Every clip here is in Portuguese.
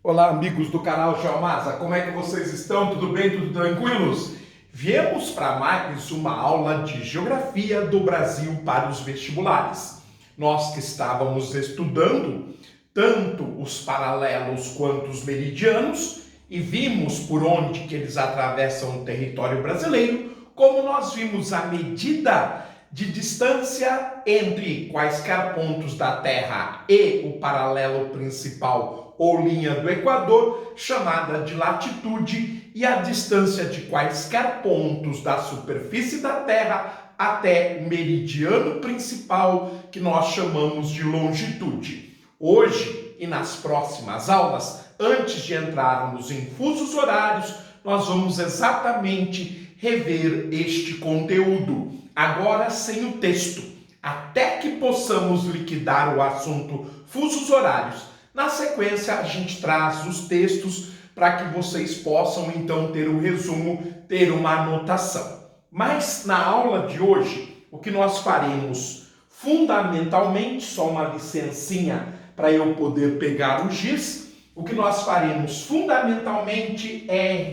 Olá, amigos do canal Geomasa, como é que vocês estão? Tudo bem? Tudo tranquilos? Viemos para mais uma aula de Geografia do Brasil para os vestibulares. Nós que estávamos estudando tanto os paralelos quanto os meridianos e vimos por onde que eles atravessam o território brasileiro, como nós vimos a medida de distância entre quaisquer pontos da Terra e o paralelo principal ou linha do Equador, chamada de latitude, e a distância de quaisquer pontos da superfície da Terra até o meridiano principal, que nós chamamos de longitude. Hoje e nas próximas aulas, antes de entrarmos em fusos horários, nós vamos exatamente rever este conteúdo, agora sem o texto, até que possamos liquidar o assunto fusos horários. Na sequência, a gente traz os textos para que vocês possam, então, ter o resumo, ter uma anotação. Mas, na aula de hoje, o que nós faremos fundamentalmente, só uma licencinha para eu poder pegar o giz, o que nós faremos fundamentalmente é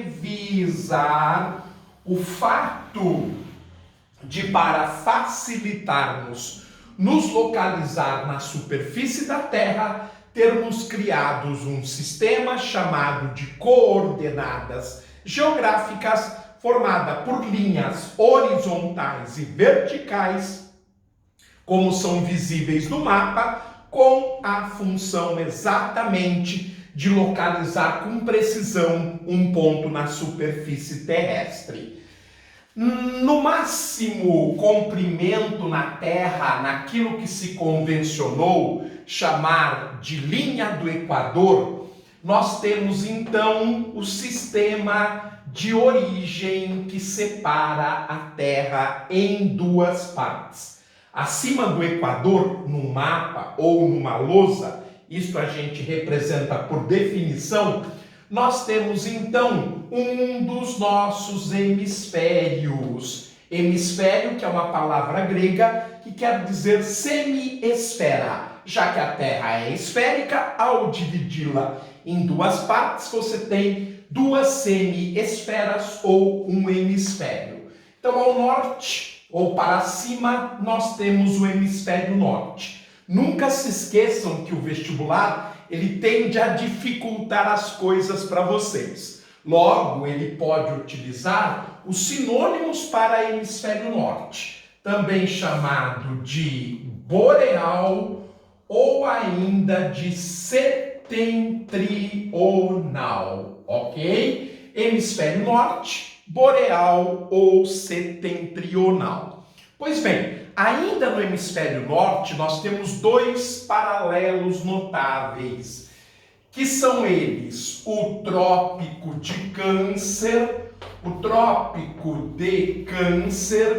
revisar o fato de, para facilitarmos nos localizar na superfície da Terra, termos criados um sistema chamado de coordenadas geográficas, formada por linhas horizontais e verticais, como são visíveis no mapa, com a função exatamente de localizar com precisão um ponto na superfície terrestre. No máximo comprimento na Terra, naquilo que se convencionou chamar de linha do Equador, nós temos então o sistema de origem que separa a Terra em duas partes. Acima do Equador, num mapa ou numa lousa, isto a gente representa por definição, nós temos então um dos nossos hemisférios. Hemisfério, que é uma palavra grega que quer dizer semi-esfera. Já que a Terra é esférica, ao dividi-la em duas partes, você tem duas semi-esferas ou um hemisfério. Então, ao norte ou para cima, nós temos o hemisfério norte. Nunca se esqueçam que o vestibular ele tende a dificultar as coisas para vocês. Logo, ele pode utilizar os sinônimos para hemisfério norte, também chamado de boreal ou ainda de setentrional, ok? Hemisfério norte, boreal ou setentrional. Pois bem, ainda no hemisfério norte, nós temos dois paralelos notáveis, que são eles o Trópico de Câncer,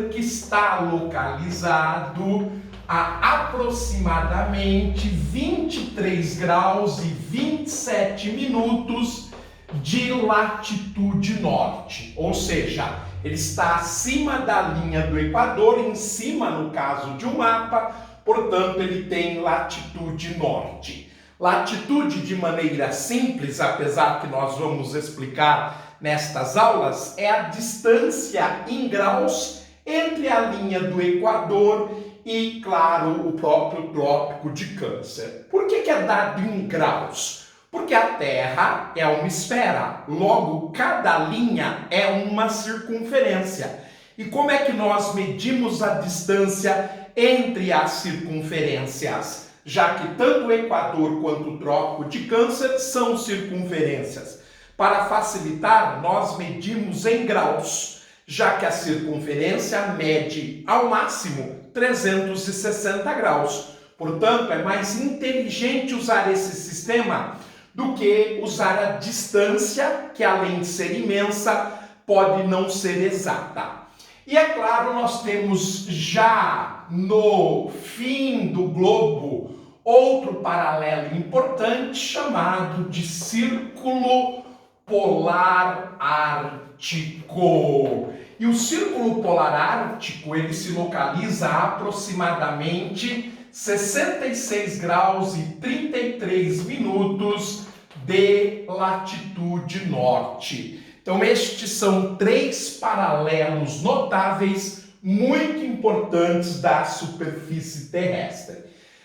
que está localizado a aproximadamente 23 graus e 27 minutos de latitude norte, ou seja, ele está acima da linha do Equador, em cima, no caso de um mapa, portanto, ele tem latitude norte. Latitude, de maneira simples, apesar que nós vamos explicar nestas aulas, é a distância em graus entre a linha do Equador e, claro, o próprio Trópico de Câncer. Por que é dado em graus? Porque a Terra é uma esfera, logo cada linha é uma circunferência. E como é que nós medimos a distância entre as circunferências? Já que tanto o Equador quanto o Trópico de Câncer são circunferências. Para facilitar, nós medimos em graus, já que a circunferência mede ao máximo 360 graus. Portanto, é mais inteligente usar esse sistema do que usar a distância, que além de ser imensa, pode não ser exata. E é claro, nós temos já no fim do globo outro paralelo importante chamado de Círculo Polar Ártico. E o Círculo Polar Ártico, ele se localiza a aproximadamente 66 graus e 33 minutos de latitude norte. Então, estes são 3 paralelos notáveis muito importantes da superfície terrestre.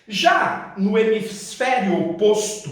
Já no hemisfério oposto,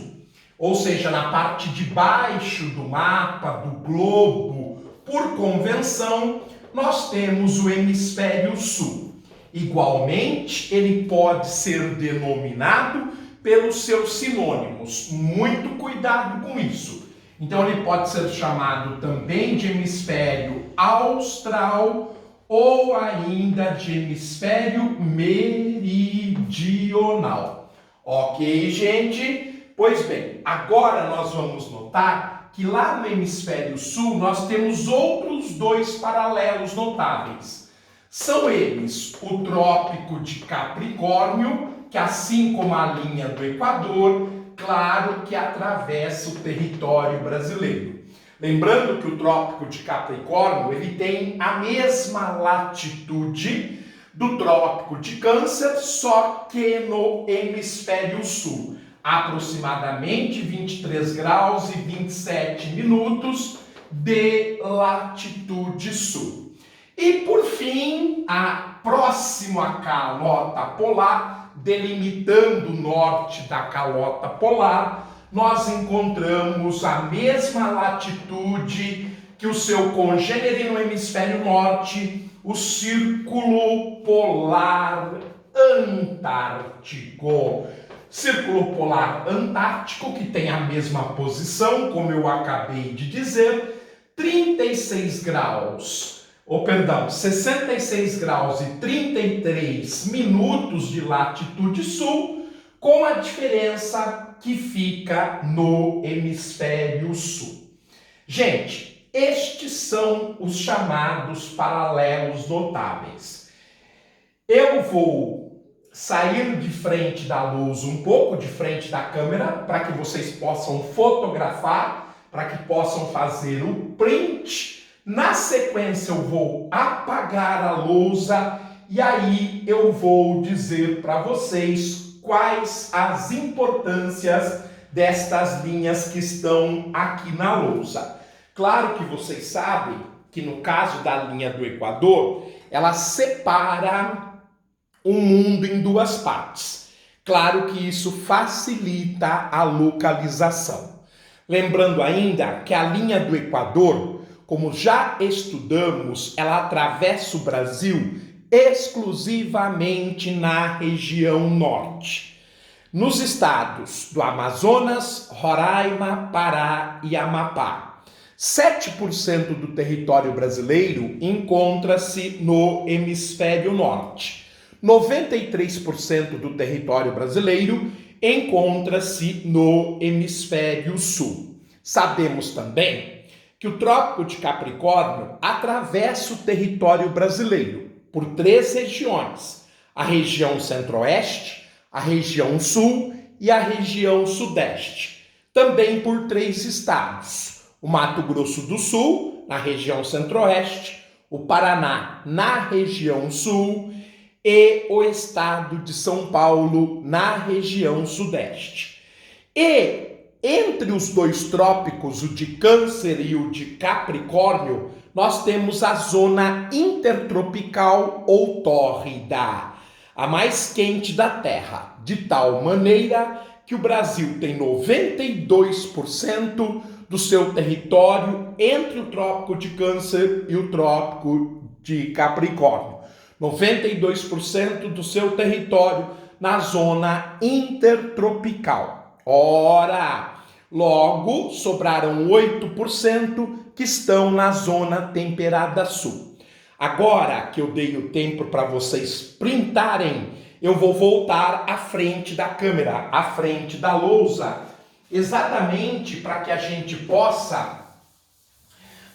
ou seja, na parte de baixo do mapa, do globo, por convenção, nós temos o hemisfério sul. Igualmente, ele pode ser denominado pelos seus sinônimos. Muito cuidado com isso. Então, ele pode ser chamado também de hemisfério austral ou ainda de hemisfério meridional. Ok, gente? Pois bem, agora nós vamos notar que lá no hemisfério sul nós temos outros 2 paralelos notáveis. São eles o Trópico de Capricórnio, que assim como a linha do Equador, claro que atravessa o território brasileiro. Lembrando que o Trópico de Capricórnio ele tem a mesma latitude do Trópico de Câncer, só que no hemisfério sul. Aproximadamente 23 graus e 27 minutos de latitude sul. E por fim, a próxima calota polar, delimitando o norte da calota polar, nós encontramos a mesma latitude que o seu congênero no hemisfério norte, o Círculo Polar Antártico. Círculo Polar Antártico, que tem a mesma posição, como eu acabei de dizer, 66 graus, 66 graus e 33 minutos de latitude sul, com a diferença que fica no hemisfério sul. Gente, estes são os chamados paralelos notáveis. Eu vou sair de frente da luz, um pouco de frente da câmera, para que vocês possam fotografar, para que possam fazer o print. Na sequência eu vou apagar a lousa e aí eu vou dizer para vocês quais as importâncias destas linhas que estão aqui na lousa. Claro que vocês sabem que no caso da linha do Equador, ela separa o mundo em 2 partes. Claro que isso facilita a localização. Lembrando ainda que a linha do Equador, como já estudamos, ela atravessa o Brasil exclusivamente na região norte. Nos estados do Amazonas, Roraima, Pará e Amapá. 7% do território brasileiro encontra-se no hemisfério norte. 93% do território brasileiro encontra-se no hemisfério sul. Sabemos também que o Trópico de Capricórnio atravessa o território brasileiro por 3 regiões: a região centro-oeste, a região sul e a região sudeste. Também por 3 estados: o Mato Grosso do Sul, na região centro-oeste, o Paraná, na região sul, e o estado de São Paulo, na região sudeste. E entre os 2 trópicos, o de Câncer e o de Capricórnio, nós temos a zona intertropical ou tórrida, a mais quente da Terra, de tal maneira que o Brasil tem 92% do seu território entre o Trópico de Câncer e o Trópico de Capricórnio. 92% do seu território na zona intertropical. Ora, logo sobraram 8% que estão na zona temperada sul. Agora que eu dei o tempo para vocês printarem, eu vou voltar à frente da câmera, à frente da lousa, exatamente para que a gente possa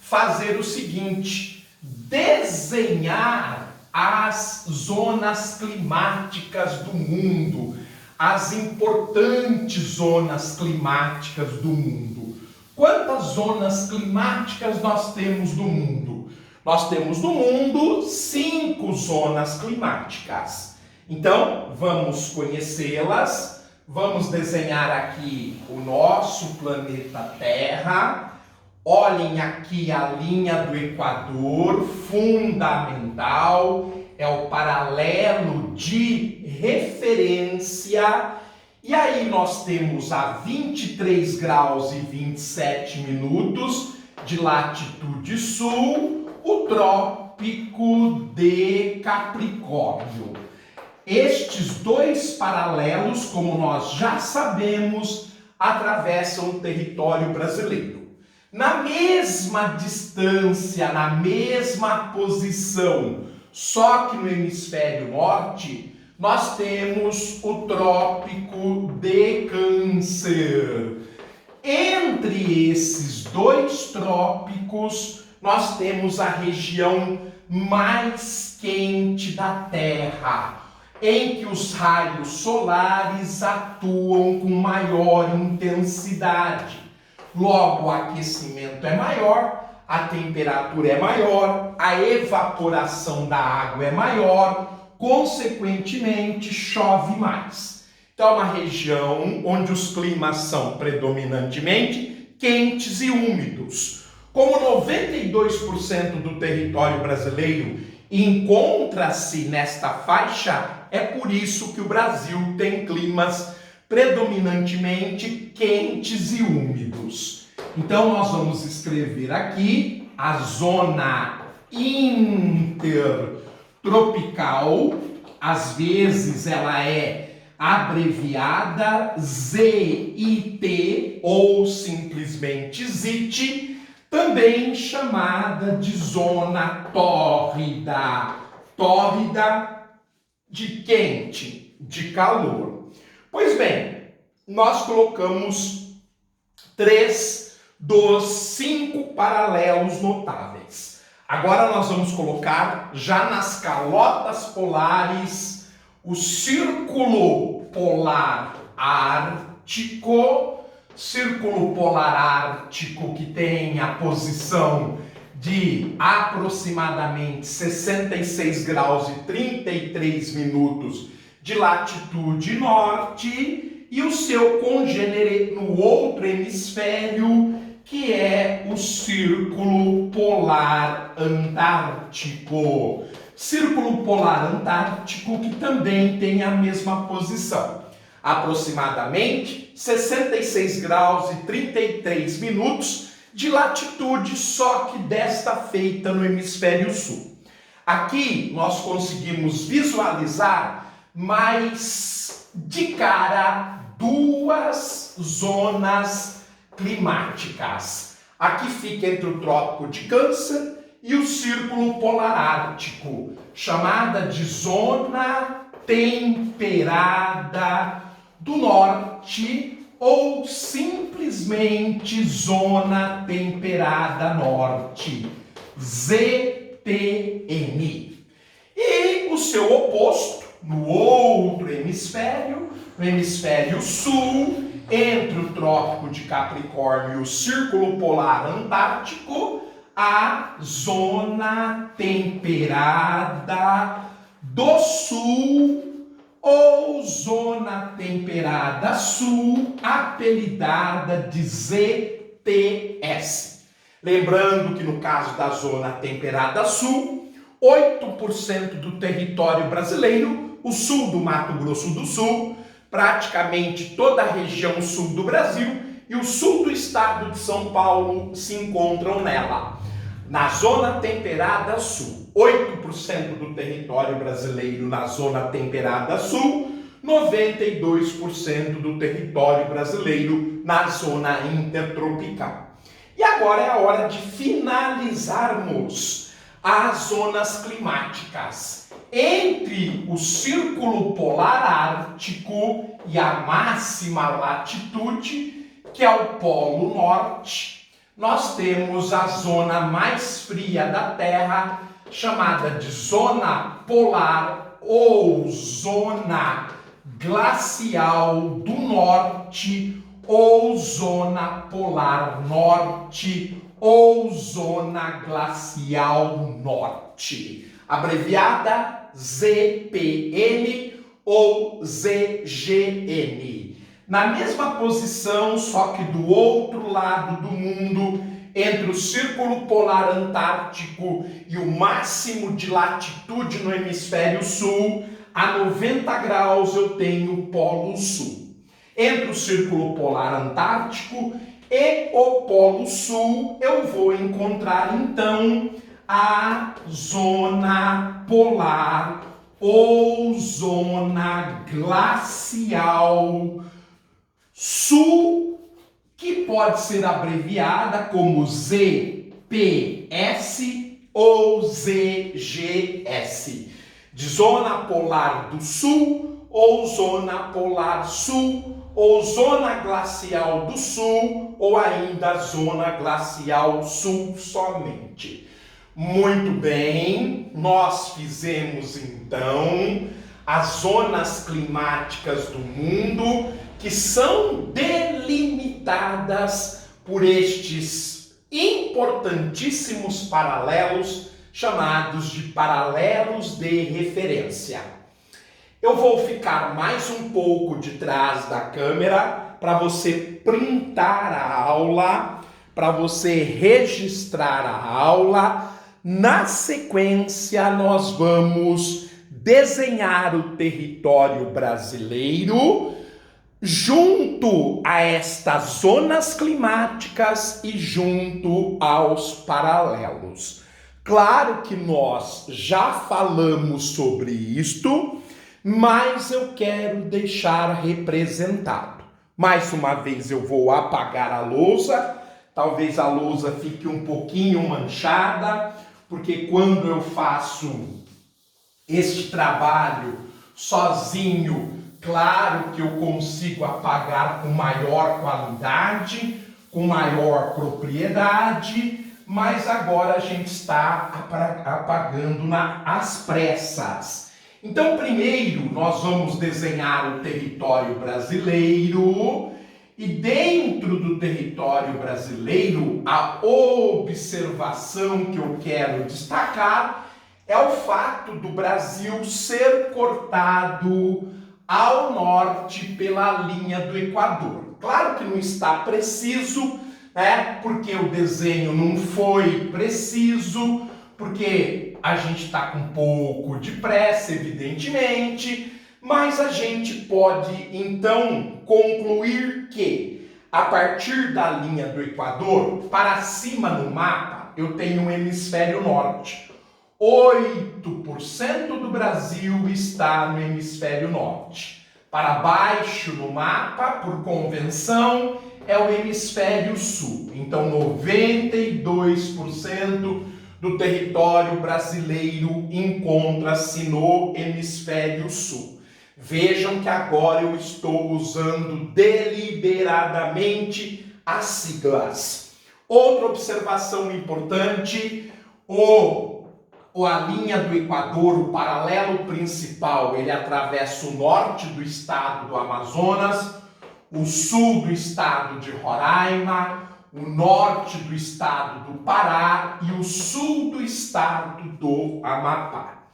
fazer o seguinte: desenhar as zonas climáticas do mundo, as importantes zonas climáticas do mundo. Quantas zonas climáticas nós temos no mundo? Nós temos no mundo 5 zonas climáticas. Então, vamos conhecê-las Vamos desenhar aqui o nosso planeta Terra. Olhem aqui a linha do Equador, fundamental, é o paralelo de referência. E aí nós temos a 23 graus e 27 minutos de latitude sul, o Trópico de Capricórnio. Estes dois paralelos, como nós já sabemos, atravessam o território brasileiro. Na mesma distância, na mesma posição, só que no hemisfério norte, nós temos o Trópico de Câncer. Entre esses dois trópicos, nós temos a região mais quente da Terra, em que os raios solares atuam com maior intensidade. Logo, o aquecimento é maior, a temperatura é maior, a evaporação da água é maior, consequentemente, chove mais. Então, é uma região onde os climas são predominantemente quentes e úmidos. Como 92% do território brasileiro encontra-se nesta faixa, é por isso que o Brasil tem climas predominantemente quentes e úmidos. Então, nós vamos escrever aqui a zona intertropical, às vezes ela é abreviada ZIT ou simplesmente ZIT, também chamada de zona tórrida. Tórrida de quente, de calor. Pois bem, nós colocamos 3 dos 5 paralelos notáveis. Agora nós vamos colocar, já nas calotas polares, o círculo polar ártico, que tem a posição de aproximadamente 66 graus e 33 minutos de latitude norte, e o seu congênere no outro hemisfério, que é o Círculo Polar Antártico. Círculo Polar Antártico que também tem a mesma posição. Aproximadamente 66 graus e 33 minutos de latitude, só que desta feita no hemisfério sul. Aqui nós conseguimos visualizar mais de cara 2 zonas climáticas. Aqui fica entre o Trópico de Câncer e o Círculo Polar Ártico, chamada de Zona Temperada do Norte ou simplesmente Zona Temperada Norte, ZTN. E o seu oposto, no outro hemisfério, no hemisfério sul, entre o Trópico de Capricórnio e o Círculo Polar Antártico, a Zona Temperada do Sul ou Zona Temperada Sul, apelidada de ZTS. Lembrando que no caso da Zona Temperada Sul, 8% do território brasileiro, o sul do Mato Grosso do Sul, praticamente toda a região sul do Brasil e o sul do estado de São Paulo se encontram nela. Na Zona Temperada Sul, 8% do território brasileiro na Zona Temperada Sul, 92% do território brasileiro na Zona Intertropical. E agora é a hora de finalizarmos as zonas climáticas. Entre o Círculo Polar Ártico e a máxima latitude, que é o Polo Norte, nós temos a zona mais fria da Terra, chamada de Zona Polar ou Zona Glacial do Norte, ou Zona Polar Norte, ou Zona Glacial Norte, abreviada ZPN ou ZGN. na mesma posição, só que do outro lado do mundo, entre o Círculo Polar Antártico e o máximo de latitude no hemisfério sul, a 90 graus eu tenho o Polo Sul. Entre o Círculo Polar Antártico e o Polo Sul, eu vou encontrar então a zona polar ou zona glacial sul, que pode ser abreviada como ZPS ou ZGS, de Zona Polar do Sul ou Zona Polar Sul, ou Zona Glacial do Sul, ou ainda Zona Glacial Sul somente. Muito bem, nós fizemos então as zonas climáticas do mundo, que são delimitadas por estes importantíssimos paralelos, chamados de paralelos de referência. Eu vou ficar mais um pouco de trás da câmera para você printar a aula, para você registrar a aula. Na sequência, nós vamos desenhar o território brasileiro junto a estas zonas climáticas e junto aos paralelos. Claro que nós já falamos sobre isto, mas eu quero deixar representado. Mais uma vez eu vou apagar a lousa, talvez a lousa fique um pouquinho manchada, porque quando eu faço este trabalho sozinho, claro que eu consigo apagar com maior qualidade, com maior propriedade, mas agora a gente está apagando às pressas. Então, primeiro, nós vamos desenhar o território brasileiro e dentro do território brasileiro, a observação que eu quero destacar é o fato do Brasil ser cortado ao norte pela linha do Equador. Claro que não está preciso, né? Porque o desenho não foi preciso, porque a gente está com um pouco de pressa, evidentemente, mas a gente pode então concluir que a partir da linha do Equador, para cima no mapa, eu tenho um hemisfério norte. 8% do Brasil está no hemisfério norte. Para baixo no mapa, por convenção, é o hemisfério sul. Então, 92% do território brasileiro encontra-se no hemisfério sul. Vejam que agora eu estou usando deliberadamente as siglas. Outra observação importante, a linha do Equador, o paralelo principal, ele atravessa o norte do estado do Amazonas, o sul do estado de Roraima, o norte do estado do Pará e o sul do estado do Amapá.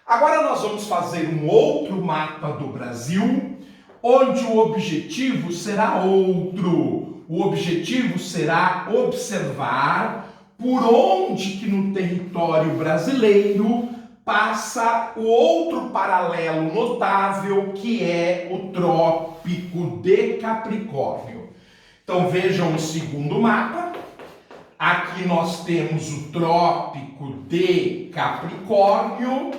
Agora nós vamos fazer um outro mapa do Brasil, onde o objetivo será outro. O objetivo será observar por onde que no território brasileiro passa o outro paralelo notável, que é o Trópico de Capricórnio. Então vejam o segundo mapa. Aqui nós temos o Trópico de Capricórnio.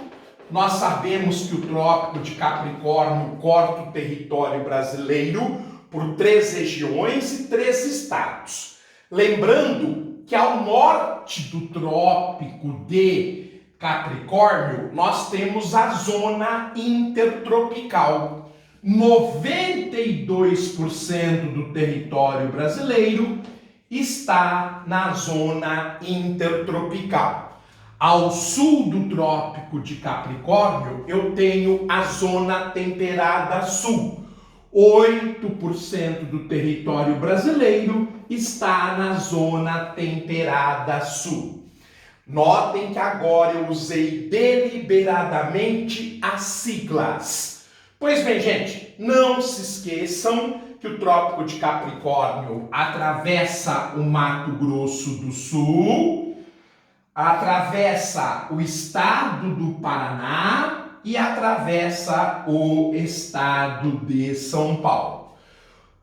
Nós sabemos que o Trópico de Capricórnio corta o território brasileiro por 3 regiões e 3 estados. Lembrando que ao norte do Trópico de Capricórnio, nós temos a zona intertropical. 92% do território brasileiro está na zona intertropical. Ao sul do Trópico de Capricórnio, eu tenho a zona temperada sul. 8% do território brasileiro está na zona temperada sul. Notem que agora eu usei deliberadamente as siglas. Pois bem, gente, não se esqueçam que o Trópico de Capricórnio atravessa o Mato Grosso do Sul, atravessa o estado do Paraná e atravessa o estado de São Paulo.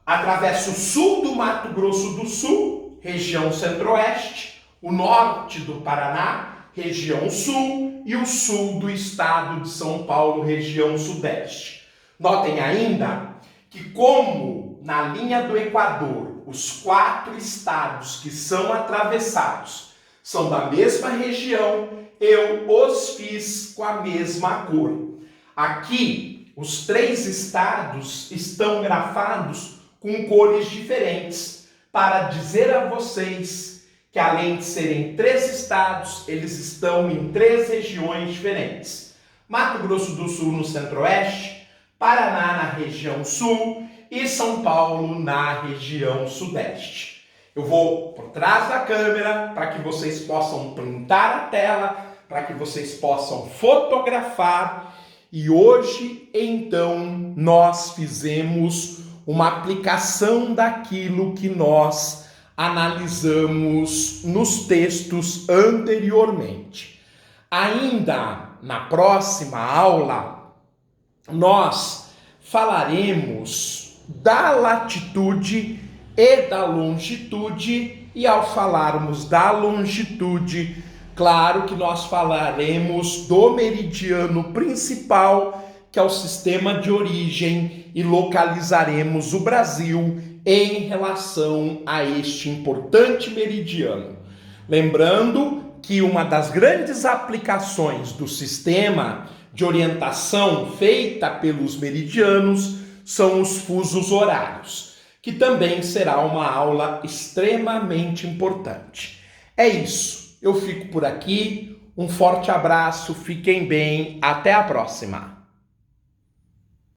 Atravessa o sul do Mato Grosso do Sul, região centro-oeste, o norte do Paraná, região sul, e o sul do estado de São Paulo, região sudeste. Notem ainda que, como na linha do Equador, os 4 estados que são atravessados são da mesma região, eu os fiz com a mesma cor. Aqui, os 3 estados estão grafados com cores diferentes, para dizer a vocês que, além de serem 3 estados, eles estão em 3 regiões diferentes. Mato Grosso do Sul no centro-oeste, Paraná na região sul e São Paulo na região sudeste. Eu vou por trás da câmera para que vocês possam printar a tela, para que vocês possam fotografar. E hoje, então, nós fizemos uma aplicação daquilo que nós analisamos nos textos anteriormente. Ainda na próxima aula, nós falaremos da latitude e da longitude, e ao falarmos da longitude, claro que nós falaremos do meridiano principal, que é o sistema de origem, e localizaremos o Brasil em relação a este importante meridiano. Lembrando que uma das grandes aplicações do sistema de orientação feita pelos meridianos são os fusos horários, que também será uma aula extremamente importante. É isso, eu fico por aqui, um forte abraço, fiquem bem, até a próxima!